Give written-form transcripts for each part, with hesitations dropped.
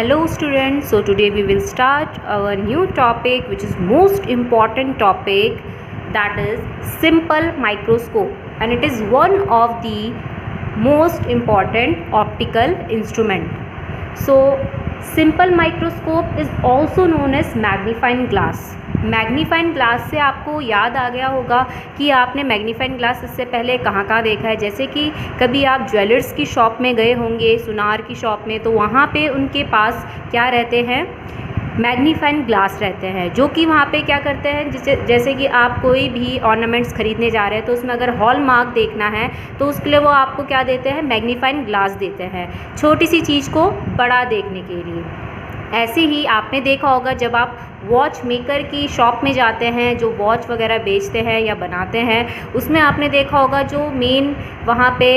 Hello students, so today we will start our new topic which is most important topic, that is simple microscope, and it is one of the most important optical instrument. So simple microscope is also known as magnifying glass. Magnifying glass से आपको याद आ गया होगा कि आपने magnifying glass इससे पहले कहाँ कहाँ देखा है। जैसे कि कभी आप ज्वेलर्स की शॉप में गए होंगे, सुनार की शॉप में, तो वहाँ पे उनके पास क्या रहते हैं, मैग्नीफाइंग ग्लास रहते हैं, जो कि वहाँ पे क्या करते हैं, जैसे कि आप कोई भी ऑर्नामेंट्स खरीदने जा रहे हैं तो उसमें अगर हॉल मार्क देखना है तो उसके लिए वो आपको क्या देते हैं, मैग्नीफाइंग ग्लास देते हैं, छोटी सी चीज़ को बड़ा देखने के लिए। ऐसे ही आपने देखा होगा जब आप वॉच मेकर की शॉप में जाते हैं, जो वॉच वगैरह बेचते हैं या बनाते हैं, उसमें आपने देखा होगा जो मेन वहाँ पे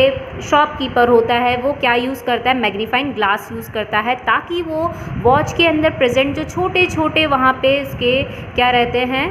शॉपकीपर होता है वो क्या यूज़ करता है, मैग्नीफाइंग ग्लास यूज़ करता है, ताकि वो वॉच के अंदर प्रेजेंट जो छोटे छोटे वहाँ पे इसके क्या रहते हैं,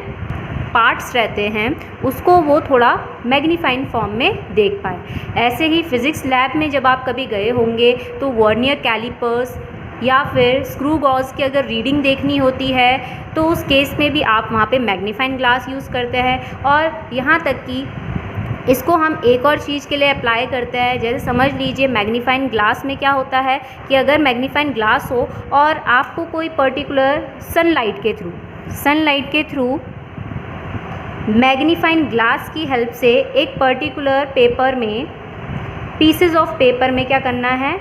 पार्ट्स रहते हैं, उसको वो थोड़ा मैग्नीफाइंग फॉर्म में देख पाए। ऐसे ही फिज़िक्स लैब में जब आप कभी गए होंगे तो वर्नियर कैलिपर्स या फिर स्क्रू गॉज की अगर रीडिंग देखनी होती है तो उस केस में भी आप वहाँ पे मैग्नीफाइंग ग्लास यूज़ करते हैं। और यहाँ तक कि इसको हम एक और चीज़ के लिए अप्लाई करते हैं। जैसे समझ लीजिए मैग्नीफाइंग ग्लास में क्या होता है कि अगर मैग्नीफाइंग ग्लास हो और आपको कोई पर्टिकुलर सनलाइट के थ्रू मैग्नीफाइंग ग्लास की हेल्प से एक पर्टिकुलर पेपर में, पीसेस ऑफ पेपर में क्या करना है,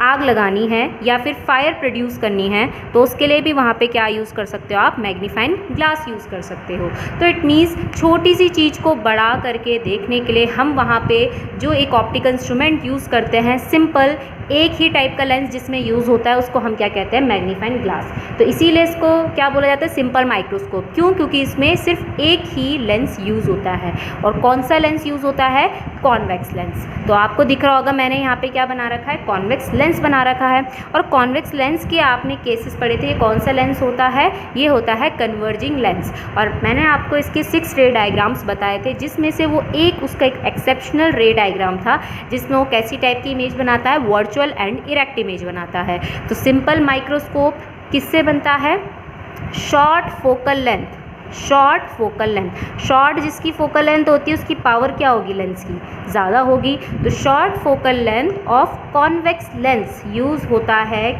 आग लगानी है या फिर फायर प्रोड्यूस करनी है, तो उसके लिए भी वहाँ पे क्या यूज़ कर सकते हो आप, मैग्नीफाइंग ग्लास यूज़ कर सकते हो। तो इट मीन्स छोटी सी चीज़ को बड़ा करके देखने के लिए हम वहाँ पे जो एक ऑप्टिकल इंस्ट्रूमेंट यूज़ करते हैं, सिंपल एक ही टाइप का लेंस जिसमें यूज़ होता है, उसको हम क्या कहते हैं, मैग्नीफाइंग ग्लास। तो इसीलिए इसको क्या बोला जाता है, सिंपल माइक्रोस्कोप। क्यों? क्योंकि इसमें सिर्फ एक ही लेंस यूज़ होता है। और कौन सा लेंस यूज़ होता है, कॉन्वेक्स लेंस। तो आपको दिख रहा होगा मैंने यहाँ पे क्या बना रखा है, कॉन्वेक्स लेंस बना रखा है। और कॉन्वेक्स लेंस के आपने केसेस पढ़े थे, कौन सा लेंस होता है, ये होता है कन्वर्जिंग लेंस। और मैंने आपको इसके 6 रे डायग्राम्स बताए थे, जिसमें से वो एक उसका एक एक्सेप्शनल रे डायग्राम था, जिसमें वो कैसी टाइप की इमेज बनाता है, वर्चुअल एंड इरेक्ट इमेज बनाता है। तो सिंपल माइक्रोस्कोप किससे बनता है, शॉर्ट फोकल लेंथ, शॉर्ट जिसकी फोकल लेंथ होती है उसकी पावर क्या होगी, लेंस की ज़्यादा होगी। तो short focal length of convex lens use होता है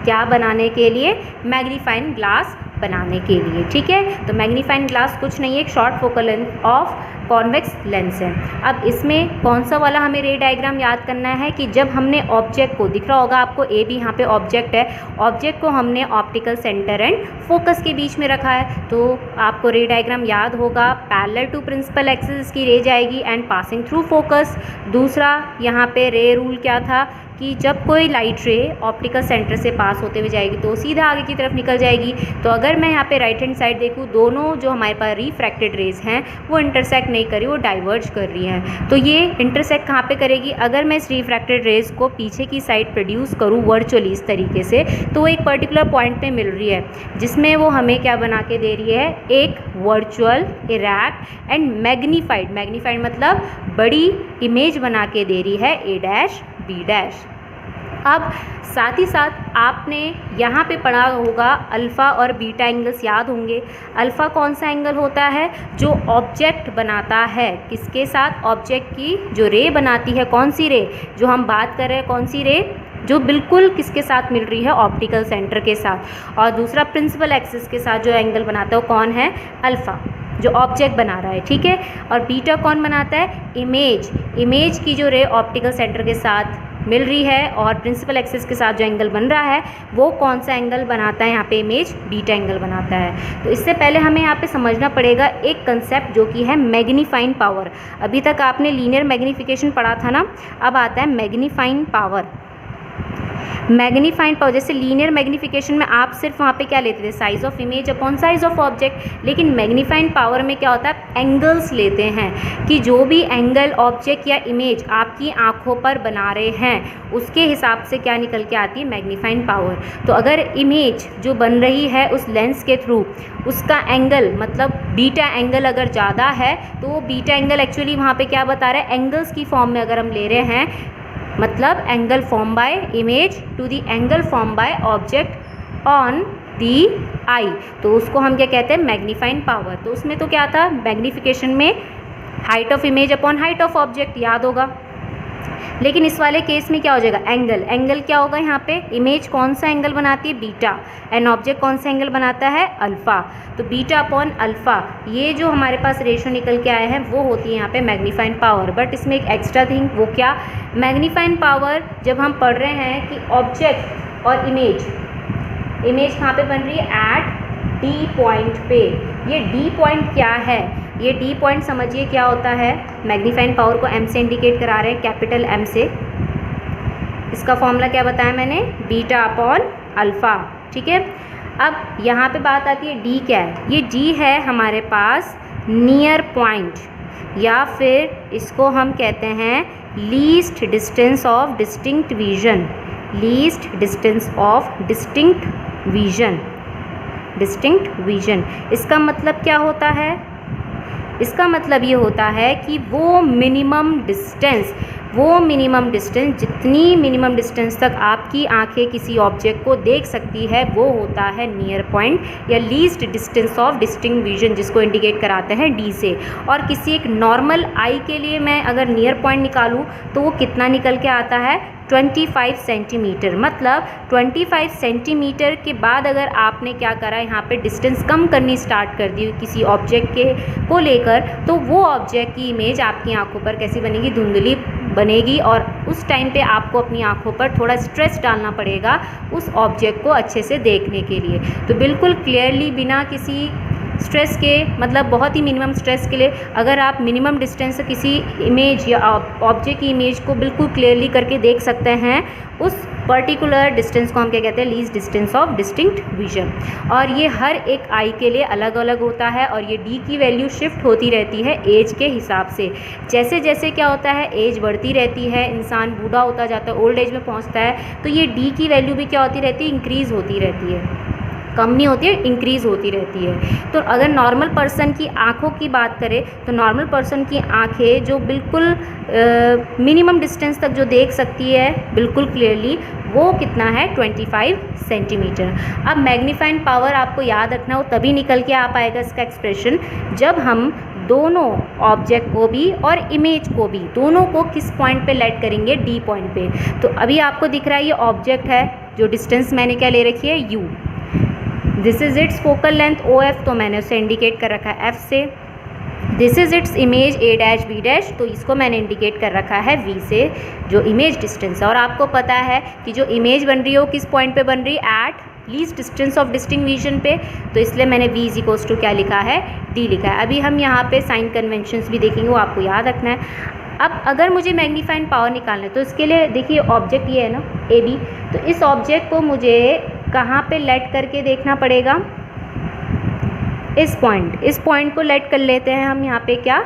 क्या बनाने के लिए, मैग्नीफाइंग ग्लास बनाने के लिए। ठीक है, तो मैग्नीफाइंग ग्लास कुछ नहीं है, एक short focal length of convex lens है। अब इसमें कौन सा वाला हमें रे डायग्राम याद करना है कि जब हमने ऑब्जेक्ट को, दिख रहा होगा आपको ए भी यहाँ पे ऑब्जेक्ट है, ऑब्जेक्ट को हमने ऑप्टिकल सेंटर एंड फोकस के बीच में रखा है, तो आपको रे डायग्राम याद होगा, पैरेलल टू प्रिंसिपल एक्सिस की रे जाएगी एंड पासिंग थ्रू फोकस। दूसरा यहाँ पे रे रूल क्या था कि जब कोई लाइट रे ऑप्टिकल सेंटर से पास होते हुए जाएगी तो सीधा आगे की तरफ निकल जाएगी। तो अगर मैं यहाँ पे राइट हैंड साइड देखूँ, दोनों जो हमारे पास रिफ्रैक्टेड रेज हैं वो इंटरसेक्ट नहीं कर रही, वो डाइवर्ज कर रही हैं। तो ये इंटरसेक्ट कहाँ पे करेगी, अगर मैं इस रिफ्रैक्टेड रेज को पीछे की साइड प्रोड्यूस करूँ वर्चुअली इस तरीके से, तो वो एक पर्टिकुलर पॉइंट पे मिल रही है, जिसमें वो हमें क्या बना के दे रही है, एक वर्चुअल, इरेक्ट एंड मैग्नीफाइड मतलब बड़ी इमेज बना के दे रही है, ए डैश बी डैश। अब साथ ही साथ आपने यहाँ पे पढ़ा होगा अल्फ़ा और बीटा एंगल्स याद होंगे। अल्फ़ा कौन सा एंगल होता है, जो ऑब्जेक्ट बनाता है, किसके साथ, ऑब्जेक्ट की जो रे बनाती है, कौन सी रे, जो हम बात कर रहे हैं, कौन सी रे, जो बिल्कुल किसके साथ मिल रही है, ऑप्टिकल सेंटर के साथ। और दूसरा प्रिंसिपल एक्सिस के साथ जो एंगल बनाता है वो कौन है, अल्फ़ा, जो ऑब्जेक्ट बना रहा है। ठीक है, और बीटा कौन बनाता है, इमेज की जो रे ऑप्टिकल सेंटर के साथ मिल रही है और प्रिंसिपल एक्सिस के साथ जो एंगल बन रहा है वो कौन सा एंगल बनाता है, यहाँ पे इमेज बीटा एंगल बनाता है। तो इससे पहले हमें यहाँ पे समझना पड़ेगा एक कंसेप्ट जो कि है मैग्नीफाइंग पावर। अभी तक आपने लीनियर मैग्नीफिकेशन पढ़ा था ना, अब आता है मैग्नीफाइंग पावर। मैग्नीफाइंग पावर, जैसे लीनियर मैग्नीफिकेशन में आप सिर्फ वहाँ पे क्या लेते थे, size of image upon size of object, लेकिन मैग्नीफाइंग पावर में क्या होता है, एंगल्स लेते हैं कि जो भी एंगल ऑब्जेक्ट या इमेज आपकी आंखों पर बना रहे हैं उसके हिसाब से क्या निकल के आती है, मैग्नीफाइंग पावर। तो अगर इमेज जो बन रही है उस लेंस के थ्रू, उसका एंगल मतलब बीटा एंगल अगर ज़्यादा है तो वो बीटा एंगल एक्चुअली वहाँ पे क्या बता रहा है, एंगल्स की फॉर्म में अगर हम ले रहे हैं मतलब angle form by image to the angle form by object on the eye, तो उसको हम क्या कहते हैं, मैग्नीफाइंग पावर। तो उसमें तो क्या था, मैग्नीफिकेशन में height of image upon height of object, याद होगा। लेकिन इस वाले केस में क्या हो जाएगा, एंगल क्या होगा यहाँ पे, इमेज कौन सा एंगल बनाती है, बीटा, एंड ऑब्जेक्ट कौन सा एंगल बनाता है, अल्फ़ा। तो बीटा अपॉन अल्फ़ा, ये जो हमारे पास रेशो निकल के आए हैं वो होती है यहाँ पे मैग्नीफाइंग पावर। बट इसमें एक एक्स्ट्रा थिंग, वो क्या, मैग्नीफाइंग पावर जब हम पढ़ रहे हैं कि ऑब्जेक्ट और इमेज कहाँ पे बन रही है, एट डी पॉइंट पे। ये डी पॉइंट क्या है, ये डी पॉइंट समझिए क्या होता है, मैग्नीफाइंग पावर को एम से इंडिकेट करा रहे हैं, कैपिटल एम से। इसका फॉर्मूला क्या बताया मैंने, बीटा अपॉन अल्फ़ा, ठीक है। अब यहाँ पे बात आती है डी क्या है, ये डी है हमारे पास नियर पॉइंट, या फिर इसको हम कहते हैं least distance of distinct vision, least distance of distinct vision. इसका मतलब क्या होता है, इसका मतलब ये होता है कि वो मिनिमम डिस्टेंस, जितनी मिनिमम डिस्टेंस तक आपकी आंखें किसी ऑब्जेक्ट को देख सकती है वो होता है नियर पॉइंट या least distance of distinct vision, जिसको इंडिकेट कराते हैं डी से। और किसी एक नॉर्मल आई के लिए मैं अगर नियर पॉइंट निकालूं तो वो कितना निकल के आता है, 25 सेंटीमीटर। मतलब 25 सेंटीमीटर के बाद अगर आपने क्या करा, यहाँ पे डिस्टेंस कम करनी स्टार्ट कर दी किसी ऑब्जेक्ट को लेकर, तो वो ऑब्जेक्ट की इमेज आपकी आंखों पर कैसी बनेगी, धुंधली बनेगी। और उस टाइम पे आपको अपनी आंखों पर थोड़ा स्ट्रेस डालना पड़ेगा उस ऑब्जेक्ट को अच्छे से देखने के लिए। तो बिल्कुल क्लियरली बिना किसी स्ट्रेस के, मतलब बहुत ही मिनिमम स्ट्रेस के लिए, अगर आप मिनिमम डिस्टेंस से किसी इमेज या ऑब्जेक्ट की इमेज को बिल्कुल क्लियरली करके देख सकते हैं, उस पर्टिकुलर डिस्टेंस को हम क्या कहते हैं, least distance of distinct vision. और ये हर एक आई के लिए अलग अलग होता है और ये डी की वैल्यू शिफ्ट होती रहती है एज के हिसाब से। जैसे जैसे क्या होता है, एज बढ़ती रहती है, इंसान बूढ़ा होता जाता है, ओल्ड एज में पहुंचता है, तो ये डी की वैल्यू भी क्या होती रहती है, इंक्रीज़ होती रहती है, कम नहीं होती है, इंक्रीज़ होती रहती है। तो अगर नॉर्मल पर्सन की आँखों की बात करें तो नॉर्मल पर्सन की आँखें जो बिल्कुल मिनिमम डिस्टेंस तक जो देख सकती है बिल्कुल क्लियरली, वो कितना है, 25 सेंटीमीटर। अब मैग्नीफाइंग पावर आपको याद रखना हो, तभी निकल के आ पाएगा इसका एक्सप्रेशन, जब हम दोनों ऑब्जेक्ट को भी और इमेज को भी, दोनों को किस पॉइंट पे लेट करेंगे, डी पॉइंट पे। तो अभी आपको दिख रहा है ये ऑब्जेक्ट है, जो डिस्टेंस मैंने क्या ले रखी है, u. This is its focal length O F, तो मैंने उसे इंडिकेट कर रखा है एफ से। This is its image A dash B dash, तो इसको मैंने इंडिकेट कर रखा है वी से, जो इमेज डिस्टेंस है। और आपको पता है कि जो इमेज बन रही है वो किस पॉइंट पे बन रही है, at least distance of distinct vision पे, तो इसलिए मैंने v इज इक्वल्स टू क्या लिखा है, d लिखा है। अभी हम यहाँ पे साइन कन्वेंशंस भी देखेंगे, वो आपको याद रखना है। अब अगर मुझे मैग्नीफाइंग पावर निकालना है तो इसके लिए देखिए ऑब्जेक्ट ये है ना ए बी, तो इस ऑब्जेक्ट को मुझे कहाँ पे लेट करके देखना पड़ेगा, इस पॉइंट को लेट कर लेते हैं हम, यहाँ पे क्या,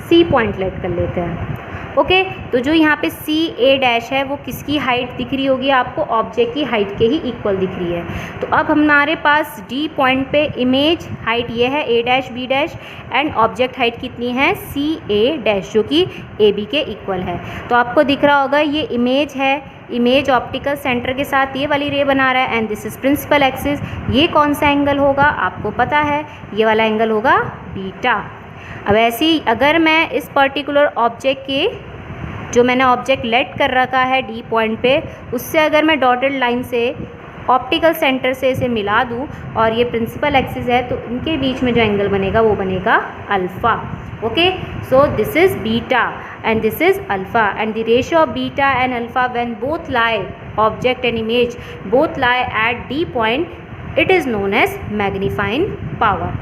सी पॉइंट लेट कर लेते हैं। ओके, तो जो यहाँ पे सी ए डैश है वो किसकी हाइट दिख रही होगी आपको, ऑब्जेक्ट की हाइट के ही इक्वल दिख रही है। तो अब हमारे पास डी पॉइंट पे इमेज हाइट ये है A dash B dash, and object height कितनी है, सी ए डैश, जो कि ए बी के इक्वल है। तो आपको दिख रहा होगा ये इमेज है, इमेज ऑप्टिकल सेंटर के साथ ये वाली रे बना रहा है, and this is principal axis. ये कौन सा एंगल होगा आपको पता है, ये वाला एंगल होगा बीटा। अब ऐसे ही अगर मैं इस पर्टिकुलर ऑब्जेक्ट के, जो मैंने ऑब्जेक्ट लेट कर रखा है डी पॉइंट पे, उससे अगर मैं डॉटेड लाइन से ऑप्टिकल सेंटर से इसे मिला दूँ और ये प्रिंसिपल एक्सिस है, तो इनके बीच में जो एंगल बनेगा वो बनेगा alpha. Okay, so this is beta and this is alpha, and the ratio of beta and alpha when both lie, object and image both lie at D point, it is known as magnifying power।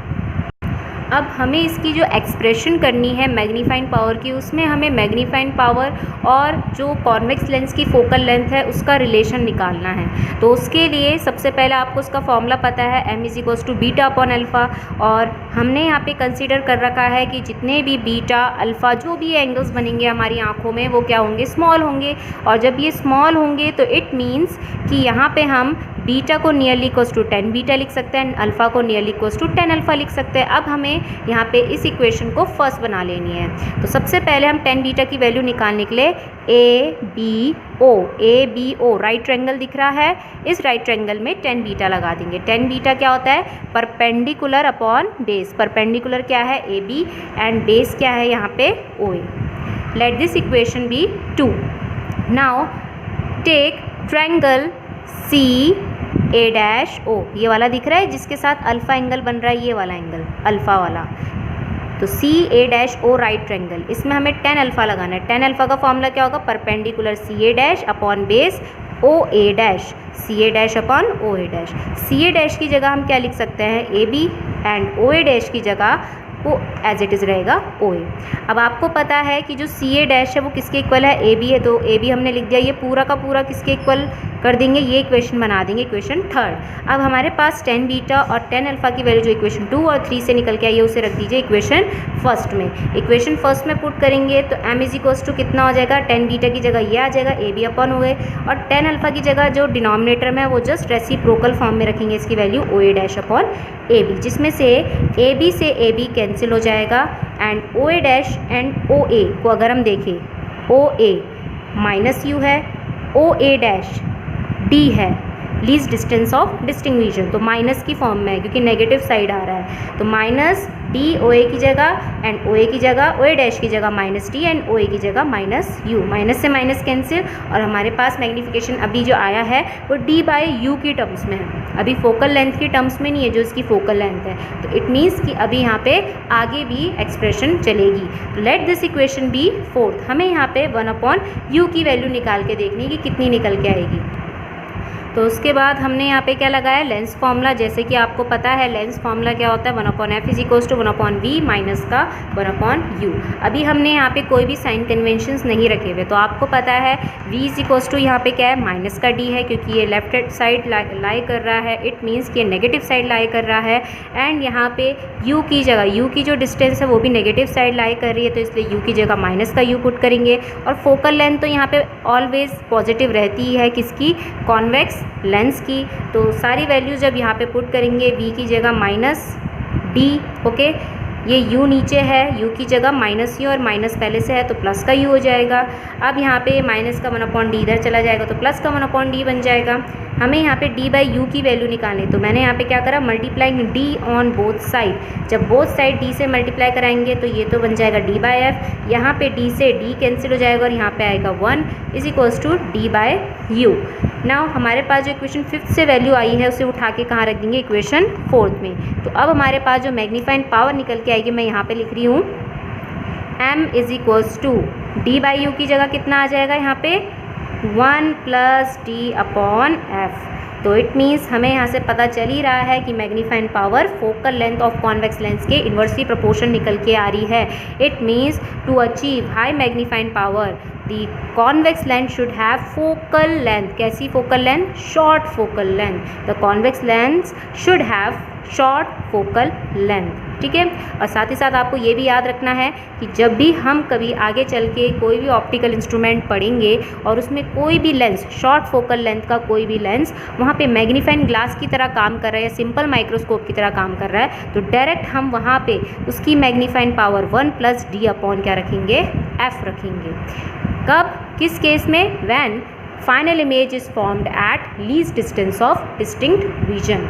अब हमें इसकी जो expression करनी है magnifying power की, उसमें हमें magnifying power और जो कॉन्वेक्स लेंस की फोकल लेंथ है उसका रिलेशन निकालना है। तो उसके लिए सबसे पहले आपको उसका फॉर्मूला पता है, m is equals to beta upon alpha, और हमने यहाँ पे कंसीडर कर रखा है कि जितने भी बीटा अल्फ़ा जो भी एंगल्स बनेंगे हमारी आँखों में वो क्या होंगे, स्मॉल होंगे। और जब ये स्मॉल होंगे तो इट मीन्स कि यहाँ पे हम बीटा को नियरली इक्वल्स टू 10 बीटा लिख सकते हैं एंड अल्फ़ा को नियरली इक्वल्स टू 10 अल्फ़ा लिख सकते हैं। अब हमें यहाँ पे इस इक्वेशन को फर्स्ट बना लेनी है। तो सबसे पहले हम 10 बीटा की वैल्यू निकालने के लिए A B O right triangle दिख रहा है, इस राइट ट्रायंगल में 10 बीटा लगा देंगे। 10 बीटा क्या होता है? Perpendicular upon base. परपेंडिकुलर क्या है? ए बी एंड बेस क्या है यहाँ पे? O A. Let this equation B 2। Now take triangle C A dash O, ये वाला दिख रहा है जिसके साथ अल्फ़ा एंगल बन रहा है, ये वाला एंगल अल्फ़ा वाला। तो सी A dash O right triangle, इसमें हमें 10 अल्फ़ा लगाना है। 10 अल्फ़ा का फॉर्मूला क्या होगा? Perpendicular C A dash upon base O A dash, C A dash upon O A dash. C A dash की जगह हम क्या लिख सकते हैं? A B and O A dash की जगह वो एज इट इज़ रहेगा ओ ए। अब आपको पता है कि जो सी ए डैश है वो किसके इक्वल है? ए बी है, तो ए बी हमने लिख दिया। ये पूरा का पूरा किसके इक्वल कर देंगे? ये इक्वेशन बना देंगे, इक्वेशन थर्ड। अब हमारे पास 10 बीटा और 10 अल्फ़ा की वैल्यू जो इक्वेशन 2 और 3 से निकल के आई है उसे रख दीजिए इक्वेशन फर्स्ट में। इक्वेशन फर्स्ट में पुट करेंगे तो m इज इक्वल्स टू कितना हो जाएगा? 10 बीटा की जगह ये आ जाएगा ए बी अपॉन ओ ए, और 10 अल्फ़ा की जगह जो डिनोमिनेटर में है वो जस्ट रेसिप्रोकल फॉर्म में रखेंगे इसकी value O A dash upon A B, जिसमें से ए बी कैंसिल हो जाएगा and O A dash and O A को अगर हम देखें, ओ ए माइनस यू है, ओ ए डैश डी है, लीस्ट डिस्टेंस ऑफ डिस्टिंग्विशन, तो माइनस की फॉर्म में है क्योंकि नेगेटिव साइड आ रहा है। तो माइनस डी ओ ए की जगह एंड ओ ए की जगह, ओ ए डैश की जगह माइनस डी एंड ओ ए की जगह माइनस यू, माइनस से माइनस कैंसिल, और हमारे पास मैग्नीफिकेशन अभी जो आया है वो डी बाय यू की टर्म्स में है, अभी फोकल लेंथ की टर्म्स में नहीं है जो इसकी फोकल लेंथ है। तो इट मीन्स कि अभी यहाँ पे आगे भी एक्सप्रेशन चलेगी। Let this equation be fourth. हमें यहाँ पे 1/u की वैल्यू निकाल के देखनी है कि कितनी निकल के आएगी। तो उसके बाद हमने यहाँ पे क्या लगाया? Lens formula. जैसे कि आपको पता है लेंस फार्मूला क्या होता है? 1/f is equals to 1/v minus का 1/u। अभी हमने यहाँ पे कोई भी साइन कन्वेंशंस नहीं रखे हुए, तो आपको पता है v इज इक्वल्स टू यहाँ पे क्या है? माइनस का d है, क्योंकि ये लेफ्ट हैंड साइड लाई कर रहा है, इट मीन्स कि ये नेगेटिव साइड लाई कर रहा है। एंड यहाँ पे u की जगह, u की जो डिस्टेंस है वो भी नेगेटिव साइड लाई कर रही है, तो इसलिए u की जगह माइनस का u पुट करेंगे। और फोकल लेंथ तो यहाँ पे ऑलवेज पॉजिटिव रहती ही है, किसकी? कॉन्वेक्स लेंस की। तो सारी वैल्यूज जब यहाँ पे पुट करेंगे, v की जगह माइनस डी, ओके, ये u नीचे है, u की जगह माइनस u, और माइनस पहले से है तो प्लस का u हो जाएगा। अब यहाँ पे माइनस का 1/d इधर चला जाएगा तो प्लस का 1/d बन जाएगा। हमें यहाँ पे d बाई यू की वैल्यू निकालनी, तो मैंने यहाँ पे क्या करा? Multiplying d on both side. जब बोथ साइड d से मल्टीप्लाई कराएंगे तो ये तो बन जाएगा d बाई एफ, यहाँ पे d से d कैंसिल हो जाएगा और यहाँ पे आएगा 1 is equals to d by u. Now हमारे पास जो इक्वेशन फिफ्थ से वैल्यू आई है उसे उठा के कहाँ रख देंगे? इक्वेशन फोर्थ में। तो अब हमारे पास जो मैग्नीफाइंग पावर निकल के आएगी, मैं यहाँ पे लिख रही हूँ m is equals to d by U की जगह कितना आ जाएगा? यहाँ पे 1 प्लस डी अपॉन एफ। तो इट मीन्स हमें यहाँ से पता चल ही रहा है कि magnifying power focal length of convex lens के इन्वर्सली प्रोपोर्शन निकल के आ रही है। It means to achieve high magnifying power the convex lens should have focal length. कैसी focal length? Short focal length. The convex lens should have short focal length, ठीक है। और साथ ही साथ आपको ये भी याद रखना है कि जब भी हम कभी आगे चल के कोई भी ऑप्टिकल इंस्ट्रूमेंट पढ़ेंगे और उसमें कोई भी लेंस, शॉर्ट फोकल लेंथ का कोई भी लेंस वहाँ पे मैग्नीफाइंग ग्लास की तरह काम कर रहा है या सिंपल माइक्रोस्कोप की तरह काम कर रहा है, तो डायरेक्ट हम वहाँ पे उसकी magnifying power 1 plus D upon क्या रखेंगे? एफ रखेंगे। कब? किस केस में? When final image is formed at least distance of distinct vision.